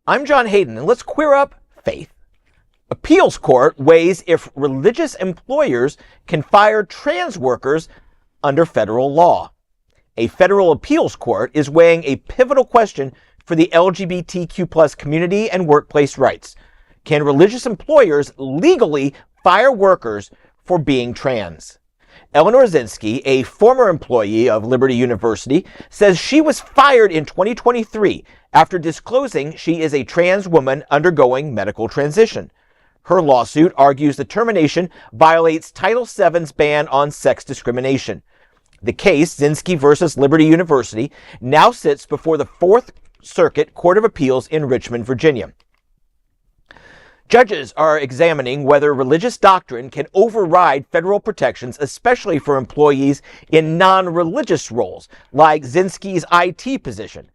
I'm John Hayden, and let's queer up faith. Appeals court weighs if religious employers can fire trans workers under federal law. A federal appeals court is weighing a pivotal question for the LGBTQ plus community and workplace rights. Can religious employers legally fire workers for being trans? Ellenor Zinski, a former employee of Liberty University, says she was fired in 2023 after disclosing she is a trans woman undergoing medical transition. Her lawsuit argues the termination violates Title VII's ban on sex discrimination. The case, Zinski versus Liberty University, now sits before the Fourth Circuit Court of Appeals in Richmond, Virginia. Judges are examining whether religious doctrine can override federal protections, especially for employees in non-religious roles, like Zinski's IT position.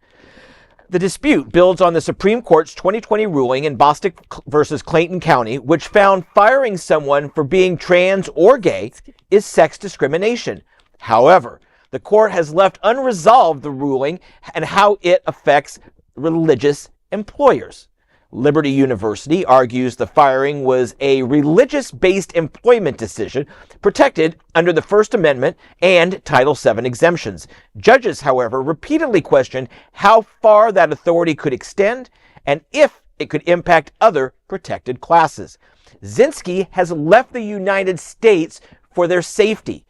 The dispute builds on the Supreme Court's 2020 ruling in Bostock versus Clayton County, which found firing someone for being trans or gay is sex discrimination. However, the court has left unresolved the ruling and how it affects religious employers. Liberty University argues the firing was a religious-based employment decision protected under the First Amendment and Title VII exemptions. Judges, however, repeatedly questioned how far that authority could extend and if it could impact other protected classes. Zinski has left the United States for their safety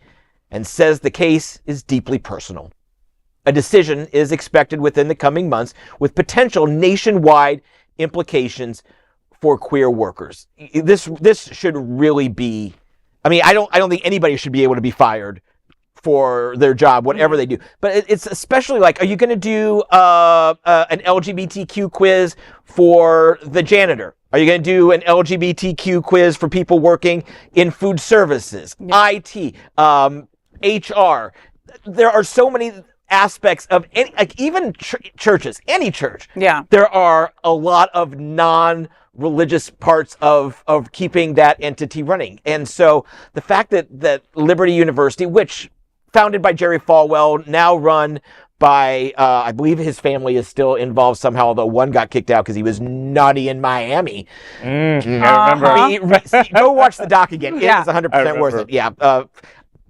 and says the case is deeply personal. A decision is expected within the coming months with potential nationwide implications for queer workers. This should really be, I don't think anybody should be able to be fired for their job, whatever they do. But it's especially like, are you going to do an LGBTQ quiz for the janitor? Are you going to do an LGBTQ quiz for people working in food services, IT, HR? There are so many aspects of any, like even churches, any church. Yeah. There are a lot of non-religious parts of keeping that entity running. And so the fact that Liberty University, which founded by Jerry Falwell, now run by, I believe his family is still involved somehow, although one got kicked out because he was naughty in Miami. I remember. Go watch the doc again. It is Yeah. 100% worth it. Yeah.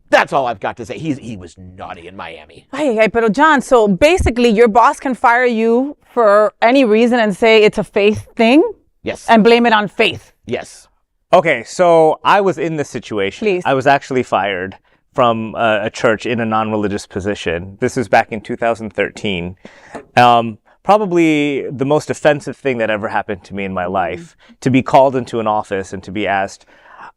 That's all I've got to say. He was naughty in Miami. Hey, but John, so basically your boss can fire you for any reason and say it's a faith thing? Yes. And blame it on faith? Yes. Okay, so I was in this situation. Please. I was actually fired from a church in a non-religious position. This was back in 2013. Probably the most offensive thing that ever happened to me in my life, to be called into an office and to be asked,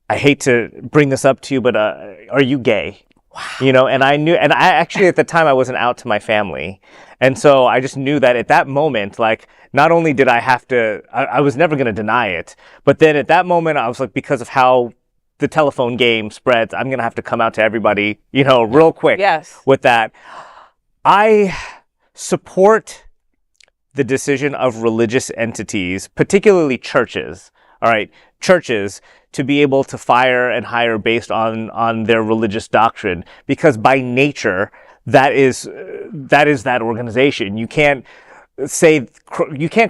I hate to bring this up to you, but are you gay? Wow. You know, and I actually at the time I wasn't out to my family. And so I just knew that at that moment, like, not only did I have to, I was never going to deny it, but then at that moment I was like, because of how the telephone game spreads, I'm going to have to come out to everybody, you know, real quick. Yes. With that. I support the decision of religious entities, particularly churches, all right, churches, to be able to fire and hire based on their religious doctrine, because by nature, that is that organization. You can't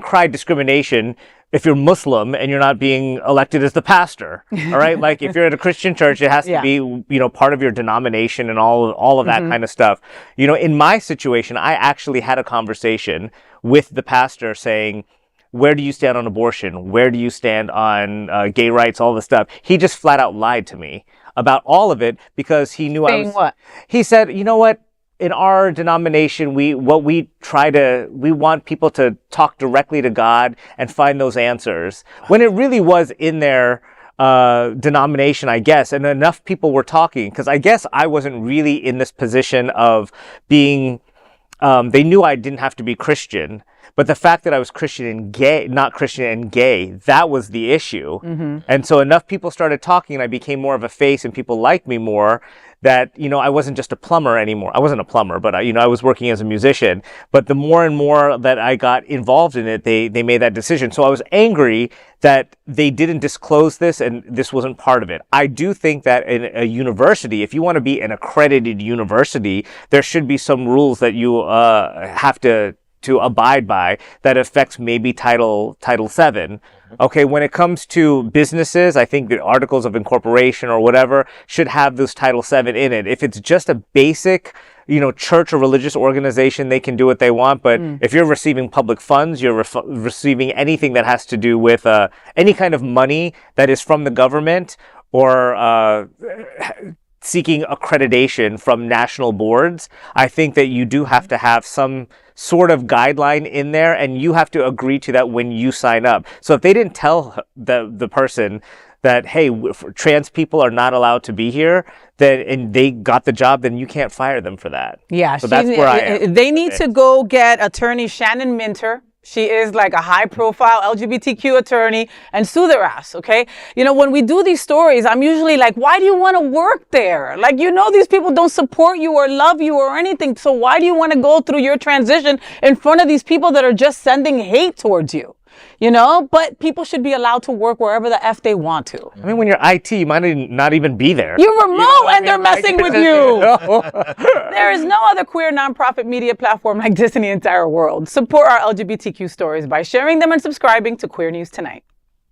cry discrimination if you're Muslim and you're not being elected as the pastor, all right? Like if you're at a Christian church, it has to be, you know, part of your denomination and all of that kind of stuff. You know, in my situation, I actually had a conversation with the pastor saying, where do you stand on abortion? Where do you stand on gay rights? All this stuff. He just flat out lied to me about all of it because he knew I was. What? He said, you know what? In our denomination, we want people to talk directly to God and find those answers. When it really was in their denomination, I guess, and enough people were talking, because I guess I wasn't really in this position of being. They knew I didn't have to be Christian. But the fact that I was Christian and gay, not Christian and gay, that was the issue. And so enough people started talking and I became more of a face and people liked me more that, you know, I wasn't just a plumber anymore. I wasn't a plumber, but I was working as a musician. But the more and more that I got involved in it, they made that decision. So I was angry that they didn't disclose this and this wasn't part of it. I do think that in a university, if you want to be an accredited university, there should be some rules that you have to to abide by that affects maybe Title VII. Okay, when it comes to businesses, I think the articles of incorporation or whatever should have those Title VII in it. If it's just a basic, church or religious organization, they can do what they want. But if you're receiving public funds, you're receiving anything that has to do with any kind of money that is from the government or seeking accreditation from national boards, I think that you do have to have some sort of guideline in there, and you have to agree to that when you sign up. So if they didn't tell the person that, hey, trans people are not allowed to be here, then and they got the job, then you can't fire them for that. Yeah, so that's where I am. They need to go get attorney Shannon Minter. She is like a high-profile LGBTQ attorney, and sue their ass, okay? When we do these stories, I'm usually like, why do you want to work there? Like, these people don't support you or love you or anything, so why do you want to go through your transition in front of these people that are just sending hate towards you? But people should be allowed to work wherever the F they want to. I mean, when you're IT, you might not even be there. You're remote and they're messing with you. There is no other queer nonprofit media platform like this in the entire world. Support our LGBTQ stories by sharing them and subscribing to Queer News Tonight.